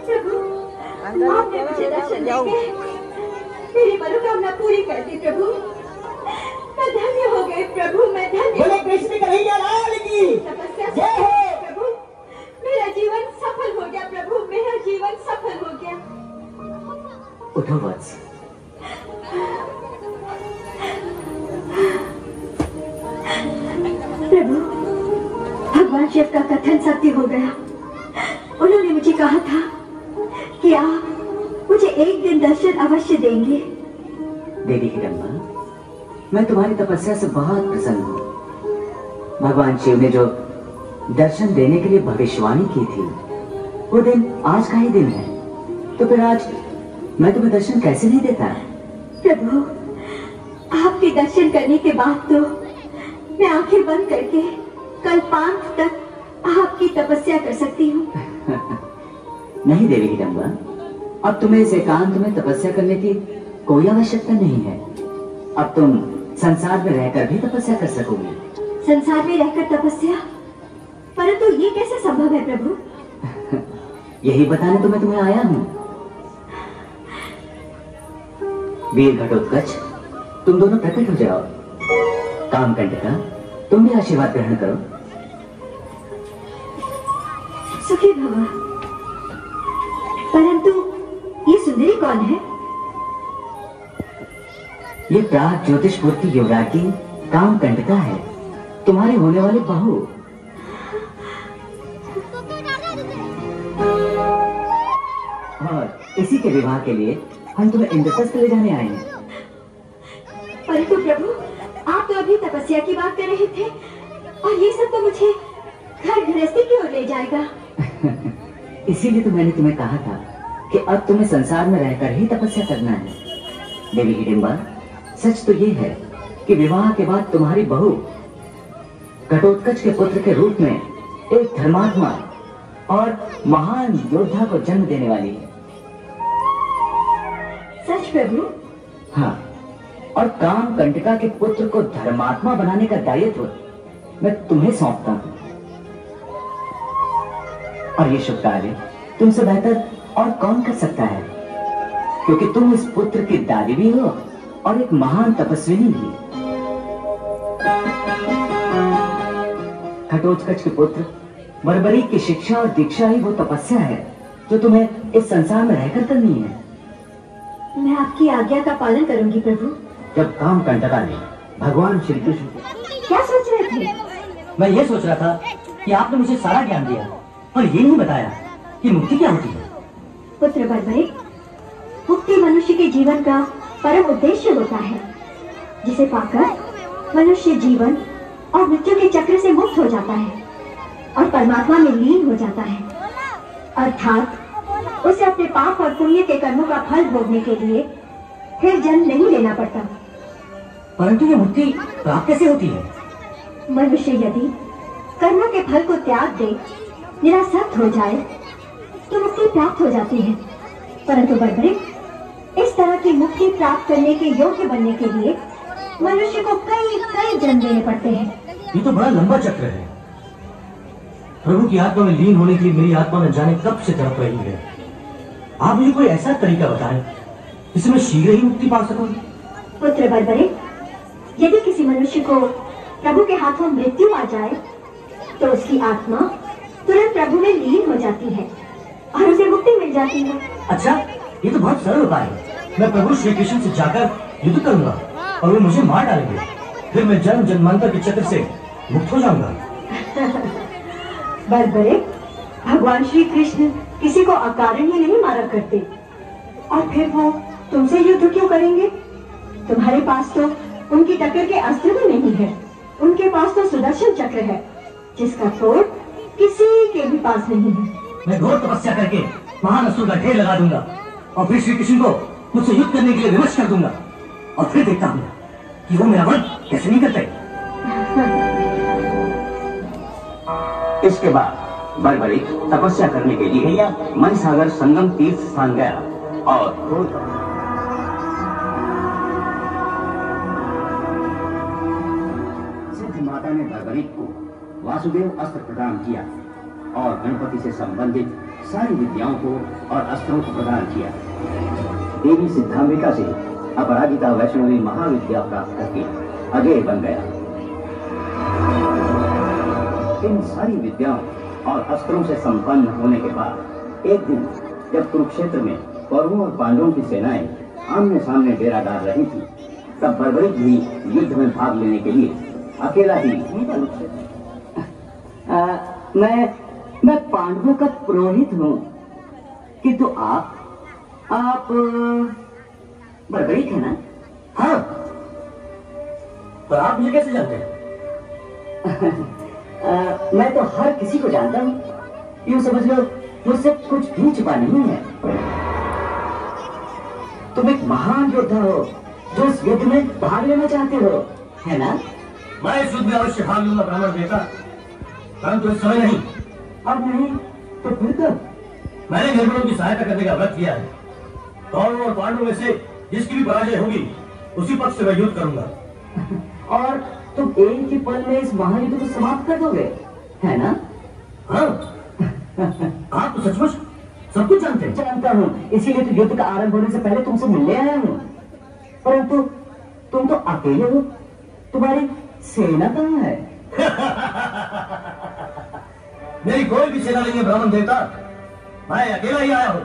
प्रभु, आपने मुझे दर्शन देके मेरी मनोकामना पूरी कर दी प्रभु। मैं धन्य हो गई प्रभु, मैं धन्य। बोले कृष्ण कन्हैया लाल की जय हो। प्रभु, मेरा जीवन सफल हो गया प्रभु, मेरा जीवन सफल हो गया। उठो वत्स। प्रभु, भगवान शिव का कथन सत्य हो गया। उन्होंने मुझे कहा था कि आप मुझे एक दिन दर्शन अवश्य देंगे। देवी हिडम्बा, मैं तुम्हारी तपस्या से बहुत प्रसन्न हूँ। भगवान शिव ने जो दर्शन देने के लिए भविष्यवाणी की थी, वो दिन आज का ही दिन है। तो फिर आज मैं तुम्हें दर्शन कैसे नहीं देता? प्रभु, आपके दर्शन करने के बाद तो मैं आंखें बंद करके कल्पांत तक आपकी तपस्या कर सकती हूँ। नहीं देवी हिडम्बा, अब तुम्हें इस एकांत में तपस्या करने की कोई आवश्यकता नहीं है। अब तुम संसार में रहकर भी तपस्या कर सकोगी। संसार में रहकर तपस्या? परंतु ये कैसे संभव है प्रभु? यही बताने तो मैं तुम्हें आया हूँ। वीर घटोत्कच, तुम दोनों प्रकट हो जाओ। कामकंटका, तुम भी आशीर्वाद ग्रहण करो। सुखी भव। परंतु ये सुंदरी कौन है? ये प्राग ज्योतिषपुर की युवराज्ञी कामकंटका है, तुम्हारी होने वाली बहू। और इसी के विवाह के लिए हम तुम्हें इंद्रप्रस्थ ले जाने आए हैं। परंतु प्रभु, आप तो अभी तपस्या की बात कर रहे थे और ये सब तो मुझे घर गृहस्थी की ओर ले जाएगा। इसीलिए तो मैंने तुम्हें कहा था कि अब तुम्हें संसार में रहकर ही तपस्या करना है। देवी हिडिंबा, सच तो ये है कि विवाह के बाद तुम्हारी बहू घटोत्कच के पुत्र के रूप में एक धर्मात्मा और महान योद्धा को जन्म देने वाली है। सच प्रभु? हाँ, और कामकंटका के पुत्र को धर्मात्मा बनाने का दायित्व मैं तुम्हें सौंपता हूँ। और ये शुभ कार्य तुमसे बेहतर और कौन कर सकता है, क्योंकि तुम इस पुत्र की दादी भी हो और एक महान तपस्विनी भी। घटोत्कच के पुत्र बर्बरीक की शिक्षा और दीक्षा ही वो तपस्या है जो तुम्हें इस संसार में रहकर करनी है। मैं आपकी आज्ञा का पालन करूंगी प्रभु। जब कामकंटका ने भगवान श्री कृष्ण क्या सोच रहे थे? मैं ये सोच रहा था कि आपने मुझे सारा ज्ञान दिया और ये नहीं बताया कि मुक्ति क्या होती है। पुत्र बर्बरीक, मुक्ति मनुष्य के जीवन का परम उद्देश्य होता है, जिसे पाकर मनुष्य जीवन और मृत्यु के चक्र से मुक्त हो जाता है और परमात्मा में लीन हो जाता है। अर्थात उसे अपने पाप और पुण्य के कर्मों का फल भोगने के लिए फिर जन्म नहीं लेना पड़ता। परंतु ये मुक्ति प्राप्त कैसे होती है? मनुष्य यदि कर्मों के फल को त्याग दे, निरासक्त हो जाए, तो मुक्ति प्राप्त हो जाती है। परंतु बर्बरीक, इस तरह की मुक्ति प्राप्त करने के योग्य बनने के लिए मनुष्य को कई कई जन्म लेने पड़ते हैं। ये तो बड़ा लंबा चक्र है। प्रभु की आत्मा में लीन होने के लिए मेरी आत्मा न जाने कब से तड़प रही है। आप मुझे कोई ऐसा तरीका बताएं जिससे मैं शीघ्र ही मुक्ति पा सकूं। पुत्र बर्बरीक, यदि किसी मनुष्य को प्रभु के हाथों मृत्यु आ जाए, तो उसकी आत्मा तुरंत प्रभु में लीन हो जाती है और उसे मुक्ति मिल जाती है। अच्छा, ये तो बहुत सरल उपाय है। मैं प्रभु श्री कृष्ण से जाकर युद्ध करूंगा और वो मुझे मार डालेंगे, फिर मैं जन्म जन्मांतर के चक्र से मुक्त हो जाऊंगा। बर्बरीक, भगवान श्री कृष्ण किसी को अकारण ही नहीं मारा करते, और फिर वो तुमसे युद्ध क्यों करेंगे? तुम्हारे पास तो उनकी टक्कर के अस्त्र भी नहीं है। उनके पास तो सुदर्शन चक्र है, जिसका तोड़ किसी के भी पास नहीं है। मैं घोर तपस्या करके महान असुर का ढेर लगा दूंगा और फिर श्री कृष्ण को मुझसे युद्ध करने के लिए विवश कर दूंगा, और फिर देखता हूँ कि वो मेरा वध कैसे नहीं करते। इसके बाद बर्बरीक तपस्या करने के लिए मनसागर संगम तीर्थ स्थान गया और सिद्ध माता ने बर्बरीक को वासुदेव अस्त्र प्रदान किया और गणपति से संबंधित सारी विद्याओं को और अस्त्रों को प्रदान किया। देवी सिद्धांबिका से अपराजिता वैष्णवी महाविद्या प्राप्त करके अजय बन गया। इन सारी विद्याओं और अस्त्रों से संपन्न होने के बाद एक दिन जब कुरुक्षेत्र में कौरवों और पांडवों की सेनाएं आमने सामने डेरा डाल रही थी, तब बर्बरीक भी युद्ध में भाग लेने के लिए अकेला ही मैं पांडवों का पुरोहित हूँ, किंतु आप बर्बरीक है ना? हाँ, पर आप मुझे कैसे जानते हैं? मैं तो हर किसी को जानता हूँ, यूँ समझ लो मुझसे कुछ भी छुपा नहीं है। तुम एक महान योद्धा हो जो इस युद्ध में भाग लेना चाहते हो, है ना? मैं इस युद्ध में अवश्य भाग लूंगा ब्राह्मण देवता, परंतु इस समय नहीं। अब नहीं तो फिर कब? मैंने निर्बलों की सहायता करने का व्रत किया है। कौरवों और पांडवों में से जिसकी भी पराजय होगी उसी पक्ष से मैं युद्ध करूंगा। और तुम एक ही पल में इस महायुद्ध को समाप्त कर दोगे, है ना? हाँ, आप तो सचमुच सब कुछ जानते हैं। जानता हूँ, इसीलिए तो युद्ध का आरंभ होने से पहले तुमसे मिलने आया हूँ। परंतु तुम तो अकेले हो, तुम्हारी सेना कहाँ है? मेरी कोई भी सेना नहीं है ब्राह्मण देवता, मैं अकेला ही आया हूँ।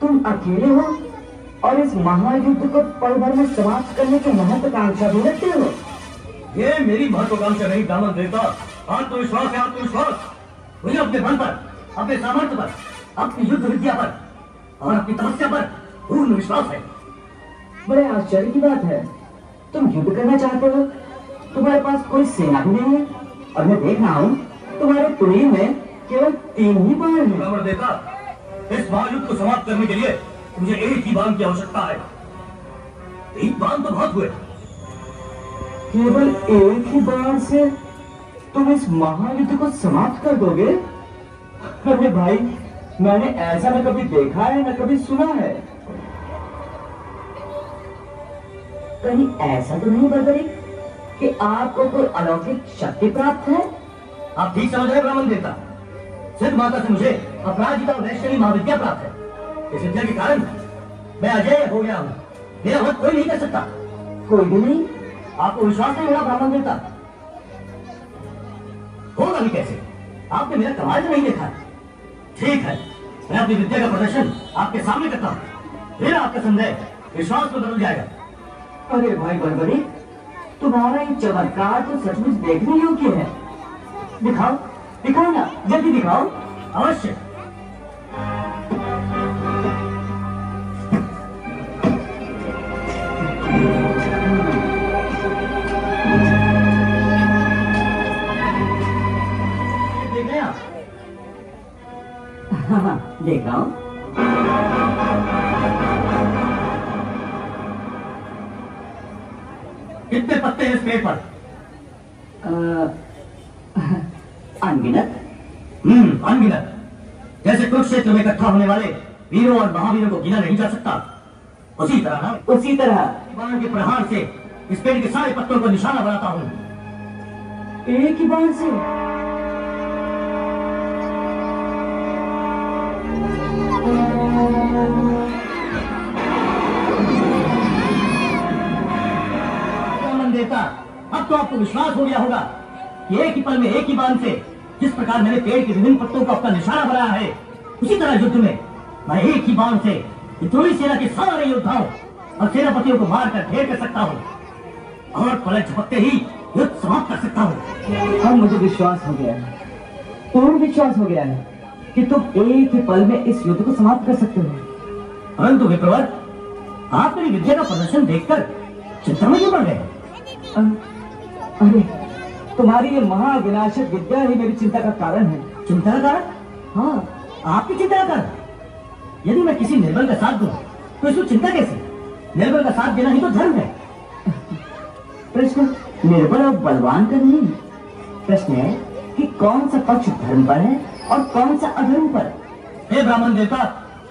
तुम अकेले हो और इस महायुद्ध को पल भर में समाप्त करने की महत्वाकांक्षा भी रखते हो? ये मेरी महत्वाकांक्षा नहीं ब्राह्मण देवता, आत्मविश्वास है आत्मविश्वास। मुझे अपने बल पर, अपने सामर्थ्य पर, अपनी युद्ध विद्या पर और अपनी तपस्या पर पूर्ण विश्वास है। बड़े आश्चर्य की बात है, तुम युद्ध करना चाहते हो, तुम्हारे पास कोई सेना भी नहीं है, और मैं देख रहा हूँ तुम्हारे टुकड़ी में केवल 3 ही बाण हैं। ब्राह्मण देवता, इस महायुद्ध को समाप्त करने के लिए मुझे एक ही बाण की आवश्यकता है। 3 बाण तो बहुत हुए। केवल एक ही बाण से तुम इस महायुद्ध को समाप्त कर दोगे? अरे भाई, मैंने ऐसा न कभी देखा है न कभी सुना है। कहीं ऐसा तो नहीं बर्बरीक कि आपको कोई अलौकिक शक्ति प्राप्त है? आप ठीक समझ रहे ब्राह्मण देवता, सिद्ध माता से मुझे अपराजिता वैष्णवी महाविद्या प्राप्त है। इस विद्या के कारण मैं अजय हो गया हूँ, मेरा वध कोई नहीं कर सकता। कोई भी नहीं? आपको विश्वास नहीं होगा ब्राह्मण देवता? होगा भी कैसे? आपने मेरा कमाल तो नहीं देखा। ठीक है, मैं अपनी विद्या का प्रदर्शन आपके सामने करता हूँ, फिर आपका संदेह विश्वास में बदल जाएगा। अरे भाई बर्बरीक, तुम्हारा ये चमत्कार तो सचमुच देखने योग्य है। दिखाओ, दिखाओ ना, जल्दी दिखाओ। अवश्य। देख रहे हैं आप? हाँ, देख रहा हूँ। कितने पत्ते हैं इस पेड़ पर? अनगिनत। अनगिनत। जैसे कुरुक्षेत्र में इकट्ठा होने वाले वीरों और महावीरों को गिना नहीं जा सकता, उसी तरह ना, उसी तरह बाण के प्रहार से इस पेड़ के सारे पत्तों को निशाना बनाता हूँ। एक ही बाण से? देता, अब तो आपको विश्वास हो गया होगा कि एक ही पल में एक ही बाण से जिस प्रकार मैंने पेड़ के विभिन्न पत्तों को अपना निशाना बनाया है, उसी तरह युद्ध में मैं एक ही बाण से विद्रोही सेना के सारे योद्धाओं और सेनापतियों को मारकर ढेर कर सकता हूँ और पलक झपकते ही युद्ध समाप्त कर सकता हूँ। अब मुझे विश्वास हो गया है, पूर्ण विश्वास हो गया है कि तुम एक ही पल में इस युद्ध को समाप्त कर सकते हो। परंतु विप्रवर, आप मेरी विद्या का प्रदर्शन देखकर चिंता में क्यों पड़ गए? अरे, तुम्हारी ये महाविनाशक विद्या ही मेरी चिंता का कारण है। चिंता का कारण? हाँ, आपकी चिंता का कारण? यदि मैं किसी निर्बल का साथ दूं, तो इसमें चिंता कैसे? निर्बल का साथ देना ही तो धर्म है। प्रश्न निर्बल और बलवान का नहीं, प्रश्न है कि कौन सा पक्ष धर्म पर है और कौन सा अधर्म पर। हे ब्राह्मण देवता,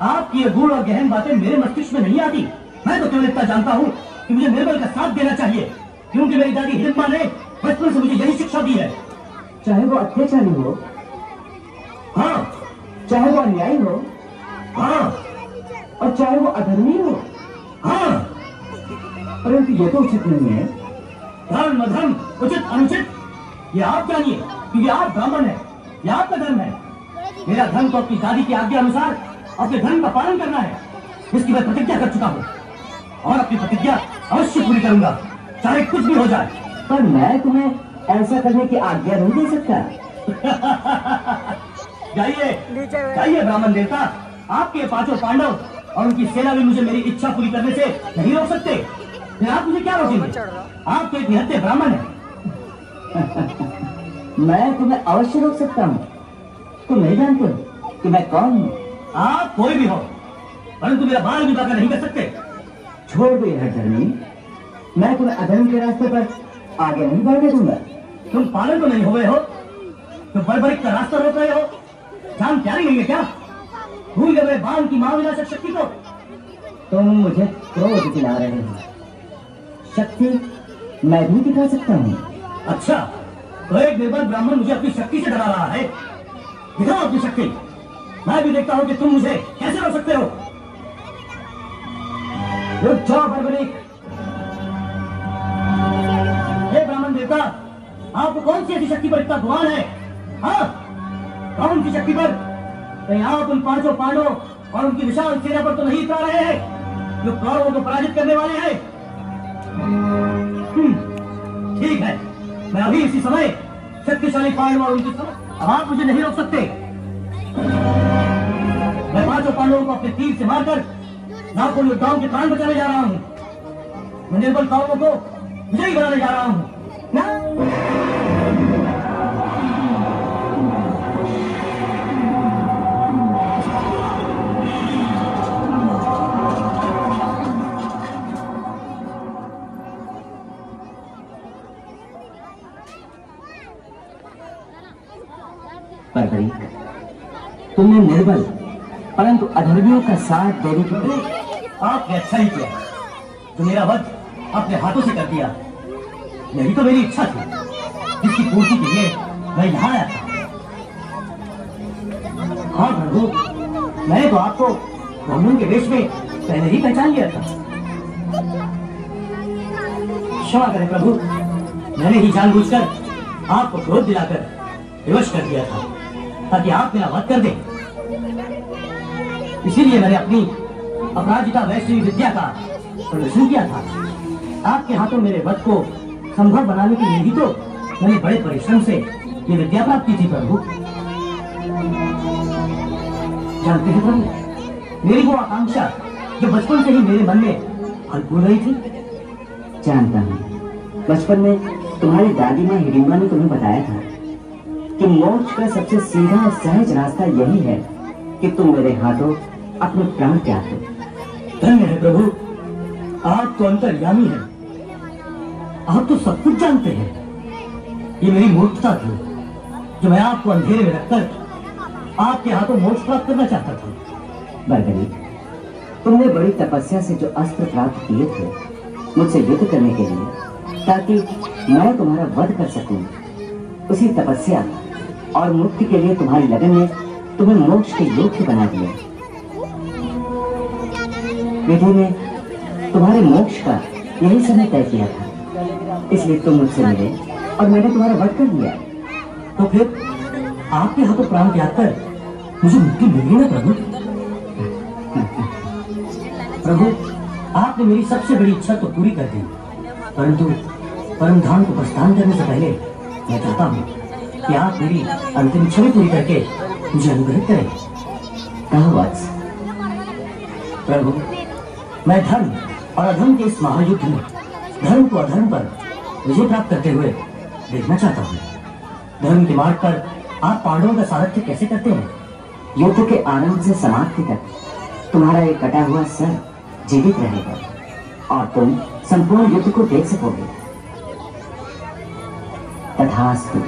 आपकी ये गूढ़ और गहन बातें मेरे मस्तिष्क में नहीं आती। मैं तो केवल इतना जानता हूँ कि मुझे निर्बल का साथ देना चाहिए, क्योंकि मेरी दादी हिडिंबा ने बचपन से मुझे यही शिक्षा दी है। चाहे वो अत्याचारी हो। हाँ, चाहे वो अन्यायी हो, हाँ, और चाहे वो अधर्मी हो, हाँ। परंतु ये तो उचित नहीं है। धर्म अधर्म, उचित अनुचित, ये आप जानिए, क्योंकि आप ब्राह्मण है, ये आपका धर्म है। मेरा धर्म तो अपनी दादी की आज्ञा अनुसार अपने धर्म का पालन करना है, जिसकी मैं प्रतिज्ञा कर चुका हूँ, और अपनी प्रतिज्ञा अवश्य पूरी करूंगा, चाहे कुछ भी हो जाए। पर मैं तुम्हें ऐसा करने की आज्ञा नहीं दे सकता। जाइए जाइए ब्राह्मण देवता, आपके 5 पांडव और उनकी सेना भी मुझे मेरी इच्छा पूरी करने से नहीं रोक सकते। फिर आप मुझे क्या रोकेंगे? आप तो एक निहत्थे ब्राह्मण है। मैं तुम्हें अवश्य रोक सकता हूँ। तुम नहीं जानते कि मैं कौन हूँ? आप कोई भी हो, परंतु मेरा बाल विवाह नहीं कर सकते। छोड़ दो यह धर्मी, मैं तुम्हें अधर्म के रास्ते पर आगे नहीं बढ़ने दूंगा। तुम पागल तो नहीं हो गए हो? तुम बड़बड़िक का रास्ता रोक रहे हो? जान प्यारी नहीं है क्या? भूल गए मेरे बाल की महाविनाशक शक्ति को? तुम मुझे क्रोध दिला रहे हो। शक्ति मैं भी दिखा सकता हूँ। अच्छा, तो एक निर्बल ब्राह्मण मुझे अपनी शक्ति से डरा रहा है। दिखाओ अपनी शक्ति, मैं भी देखता हूँ कि तुम मुझे कैसे रोक सकते हो। रुक जाओ बड़बड़िक। हे ब्राह्मण देवता, आपको कौन सी ऐसी शक्ति पर इतना गुमान है? हाँ, कौन सी शक्ति पर? कहीं आप उन 5 पांडवों और उनकी विशाल सेना पर तो नहीं उतरा रहे हैं जो कौरवों को पराजित करने वाले हैं? ठीक है, मैं अभी इसी समय शक्तिशाली पांडव और उनकी समझ, अब आप मुझे नहीं रोक सकते। मैं 5 पांडवों को अपने तीर से मारकर लाखों योद्धाओं के प्राण बचाने जा रहा हूँ। मैं निर्बल कौरवों को विजयी बनाने जा रहा हूँ। बड़बड़िक, तुमने निर्बल परंतु अधर्मियों का साथ देने की आपने अच्छा ही किया जो मेरा वध अपने हाथों से कर दिया। यही तो मेरी इच्छा थी, जिसकी पूर्ति के लिए मैं यहाँ आया था। हाँ प्रभु, मैंने तो आपको ब्राह्मण के वेश में पहले ही पहचान लिया था। क्षमा करें प्रभु, मैंने ही जानबूझकर आपको क्रोध दिलाकर विवश कर दिया था, ताकि आप मेरा वध कर दें। इसीलिए मैंने अपनी अपराजिता वैष्णवी विद्या का प्रदर्शन किया था। आपके हाथों मेरे वध को संभव बनाने के लिए ही तो मैंने बड़े परिश्रम से ये विद्या प्राप्त की थी प्रभु। जानते हैं प्रभु, मेरी वो आकांक्षा जो बचपन से ही मेरे मन में फल फूल रही थी। जानता हूँ, बचपन में तुम्हारी दादी माँ हिडिंबा ने तुम्हें बताया था कि मोक्ष का सबसे सीधा और सहज रास्ता यही है कि तुम मेरे हाथों अपने प्राण त्याग दो। धन्य है प्रभु, आप तो अंतर्यामी हैं, आप तो सब कुछ जानते हैं। ये मेरी मूर्खता थी जो मैं आपको अंधेरे में रखकर आपके हाथों मोक्ष प्राप्त करना चाहता था। बड़बड़िक, तुमने बड़ी तपस्या से जो अस्त्र प्राप्त किए थे मुझसे युद्ध करने के लिए, ताकि मैं तुम्हारा वध कर सकूं, उसी तपस्या और मुक्ति के लिए तुम्हारी लगन ने तुम्हें मोक्ष के योग्य बना दिया। विधि ने तुम्हारे मोक्ष का यही समय तय किया था, इसलिए तुम मुझसे मिले और मैंने तुम्हारा वध कर दिया। तो फिर आपके हाथों प्राण त्याग कर मुझे मुक्ति मिली ना प्रभु? प्रभु, आपने मेरी सबसे बड़ी इच्छा तो पूरी कर दी, परंतु परम धाम को प्रस्थान करने से पहले मैं चाहता हूँ कि आप मेरी अंतिम इच्छा भी पूरी करके मुझे अनुग्रहित करें। कहो वत्स। प्रभु, मैं धर्म और अधर्म के इस महायुद्ध में धर्म को अधर्म पर विजय प्राप्त करते हुए देखना चाहता हूँ। धर्म के मार्ग पर आप पांडवों का सारथ्य कैसे करते हैं? युद्ध के आरंभ से समाप्ति तक तुम्हारा एक कटा हुआ सर जीवित रहेगा और तुम संपूर्ण युद्ध को देख सकोगे। तथास्तु।